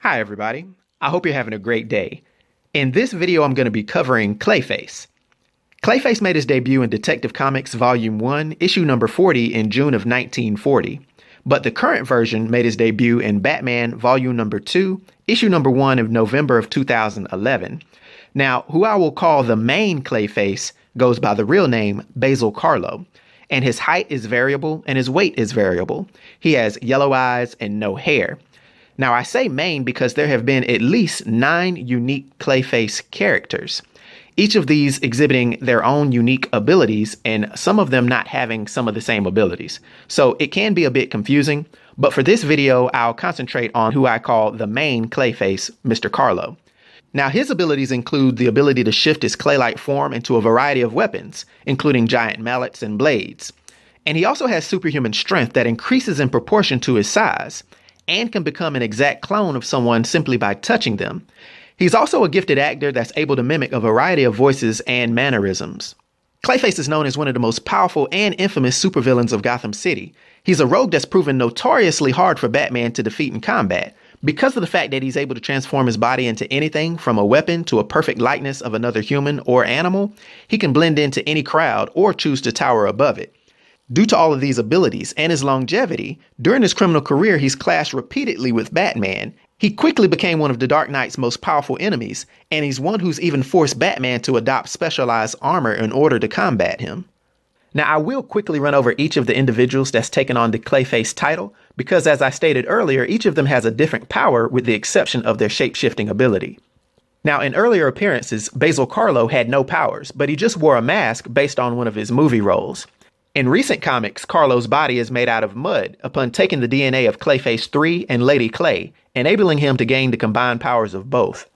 Hi everybody, I hope you're having a great day. In this video I'm going to be covering Clayface. Clayface made his debut in Detective Comics Volume 1, issue number 40 in June of 1940, but the current version made his debut in Batman Volume number 2, issue number 1 of November of 2011. Now, who I will call the main Clayface goes by the real name Basil Karlo, and his height is variable and his weight is variable. He has yellow eyes and no hair. Now, I say main because there have been at least 9 unique Clayface characters, each of these exhibiting their own unique abilities and some of them not having some of the same abilities. So it can be a bit confusing, but for this video, I'll concentrate on who I call the main Clayface, Mr. Karlo. Now, his abilities include the ability to shift his clay-like form into a variety of weapons, including giant mallets and blades. And he also has superhuman strength that increases in proportion to his size, and can become an exact clone of someone simply by touching them. He's also a gifted actor that's able to mimic a variety of voices and mannerisms. Clayface is known as one of the most powerful and infamous supervillains of Gotham City. He's a rogue that's proven notoriously hard for Batman to defeat in combat, because of the fact that he's able to transform his body into anything from a weapon to a perfect likeness of another human or animal. He can blend into any crowd or choose to tower above it. Due to all of these abilities and his longevity, during his criminal career, he's clashed repeatedly with Batman. He quickly became one of the Dark Knight's most powerful enemies, and he's one who's even forced Batman to adopt specialized armor in order to combat him. Now, I will quickly run over each of the individuals that's taken on the Clayface title, because as I stated earlier, each of them has a different power with the exception of their shape-shifting ability. Now, in earlier appearances, Basil Karlo had no powers, but he just wore a mask based on one of his movie roles. In recent comics, Karlo's body is made out of mud upon taking the DNA of Clayface 3 and Lady Clay, enabling him to gain the combined powers of both.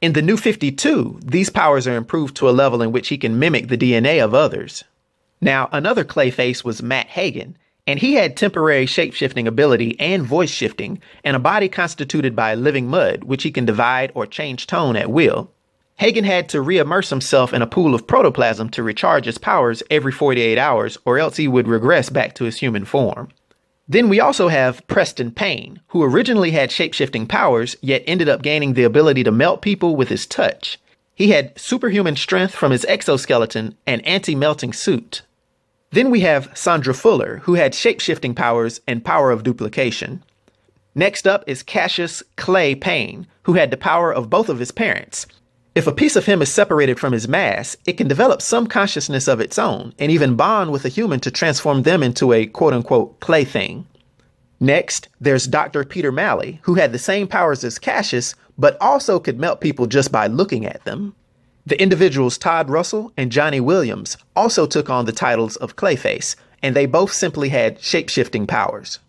In the New 52, these powers are improved to a level in which he can mimic the DNA of others. Now, another Clayface was Matt Hagen, and he had temporary shape-shifting ability and voice shifting, and a body constituted by living mud, which he can divide or change tone at will. Hagen had to re-immerse himself in a pool of protoplasm to recharge his powers every 48 hours, or else he would regress back to his human form. Then we also have Preston Payne, who originally had shape-shifting powers, yet ended up gaining the ability to melt people with his touch. He had superhuman strength from his exoskeleton and anti-melting suit. Then we have Sandra Fuller, who had shape-shifting powers and power of duplication. Next up is Cassius Clay Payne, who had the power of both of his parents. If a piece of him is separated from his mass, it can develop some consciousness of its own and even bond with a human to transform them into a quote-unquote clay thing. Next, there's Dr. Peter Malley, who had the same powers as Cassius, but also could melt people just by looking at them. The individuals Todd Russell and Johnny Williams also took on the titles of Clayface, and they both simply had shape-shifting powers.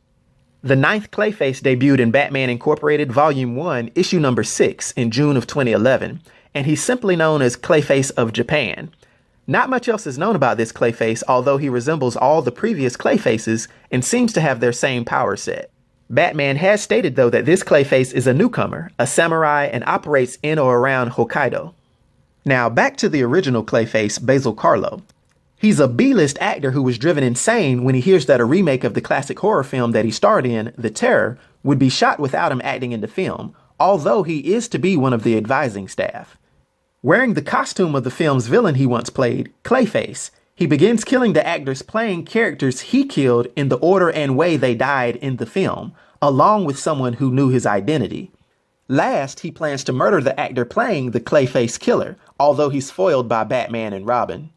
The 9th Clayface debuted in Batman Incorporated Volume 1, issue number 6 in June of 2011, and he's simply known as Clayface of Japan. Not much else is known about this Clayface, although he resembles all the previous Clayfaces and seems to have their same power set. Batman has stated, though, that this Clayface is a newcomer, a samurai, and operates in or around Hokkaido. Now, back to the original Clayface, Basil Karlo. He's a B-list actor who was driven insane when he hears that a remake of the classic horror film that he starred in, The Terror, would be shot without him acting in the film, although he is to be one of the advising staff. Wearing the costume of the film's villain he once played, Clayface, he begins killing the actors playing characters he killed in the order and way they died in the film, along with someone who knew his identity. Last, he plans to murder the actor playing the Clayface killer, although he's foiled by Batman and Robin.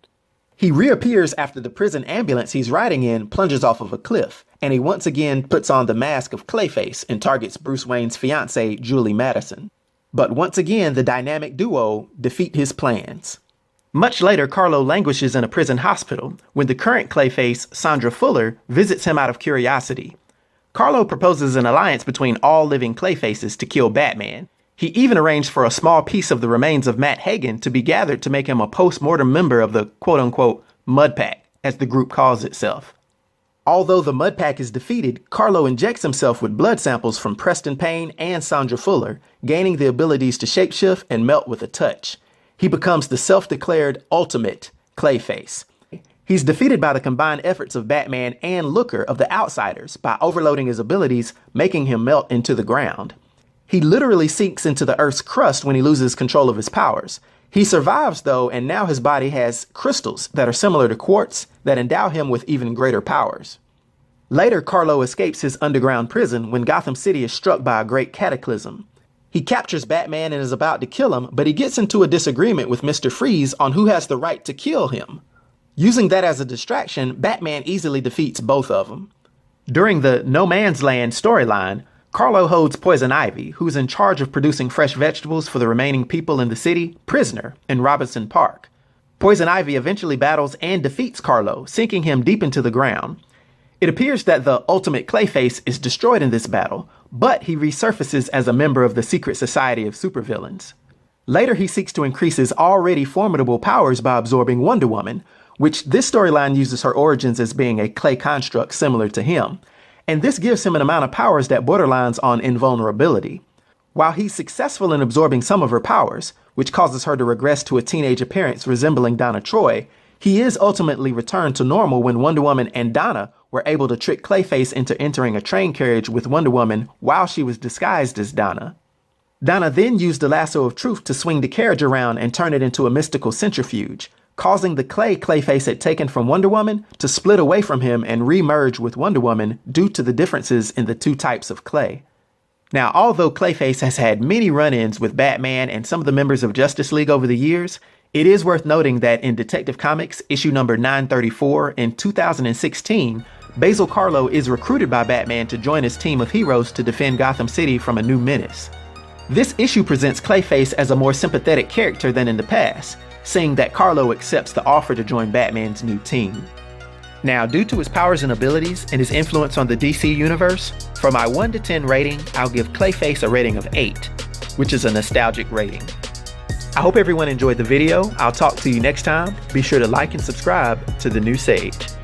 He reappears after the prison ambulance he's riding in plunges off of a cliff, and he once again puts on the mask of Clayface and targets Bruce Wayne's fiancée, Julie Madison. But once again, the dynamic duo defeat his plans. Much later, Karlo languishes in a prison hospital when the current Clayface, Sandra Fuller, visits him out of curiosity. Karlo proposes an alliance between all living Clayfaces to kill Batman. He even arranged for a small piece of the remains of Matt Hagen to be gathered to make him a post-mortem member of the quote-unquote Mud Pack, as the group calls itself. Although the Mud Pack is defeated, Karlo injects himself with blood samples from Preston Payne and Sandra Fuller, gaining the abilities to shapeshift and melt with a touch. He becomes the self-declared ultimate Clayface. He's defeated by the combined efforts of Batman and Looker of the Outsiders by overloading his abilities, making him melt into the ground. He literally sinks into the Earth's crust when he loses control of his powers. He survives, though, and now his body has crystals that are similar to quartz that endow him with even greater powers. Later, Karlo escapes his underground prison when Gotham City is struck by a great cataclysm. He captures Batman and is about to kill him, but he gets into a disagreement with Mr. Freeze on who has the right to kill him. Using that as a distraction, Batman easily defeats both of them. During the No Man's Land storyline, Karlo holds Poison Ivy, who's in charge of producing fresh vegetables for the remaining people in the city, prisoner in Robinson Park. Poison Ivy eventually battles and defeats Karlo, sinking him deep into the ground. It appears that the ultimate Clayface is destroyed in this battle, but he resurfaces as a member of the secret society of supervillains. Later, he seeks to increase his already formidable powers by absorbing Wonder Woman, which this storyline uses her origins as being a clay construct similar to him. And this gives him an amount of powers that borderlines on invulnerability. While he's successful in absorbing some of her powers, which causes her to regress to a teenage appearance resembling Donna Troy, he is ultimately returned to normal when Wonder Woman and Donna were able to trick Clayface into entering a train carriage with Wonder Woman while she was disguised as Donna. Donna then used the lasso of truth to swing the carriage around and turn it into a mystical centrifuge, causing the clay Clayface had taken from Wonder Woman to split away from him and re-merge with Wonder Woman due to the differences in the two types of clay. Now, although Clayface has had many run-ins with Batman and some of the members of Justice League over the years, it is worth noting that in Detective Comics issue number 934 in 2016, Basil Karlo is recruited by Batman to join his team of heroes to defend Gotham City from a new menace. This issue presents Clayface as a more sympathetic character than in the past, saying that Karlo accepts the offer to join Batman's new team. Now, due to his powers and abilities and his influence on the DC universe, for my 1 to 10 rating, I'll give Clayface a rating of 8, which is a nostalgic rating. I hope everyone enjoyed the video. I'll talk to you next time. Be sure to like and subscribe to The New Sage.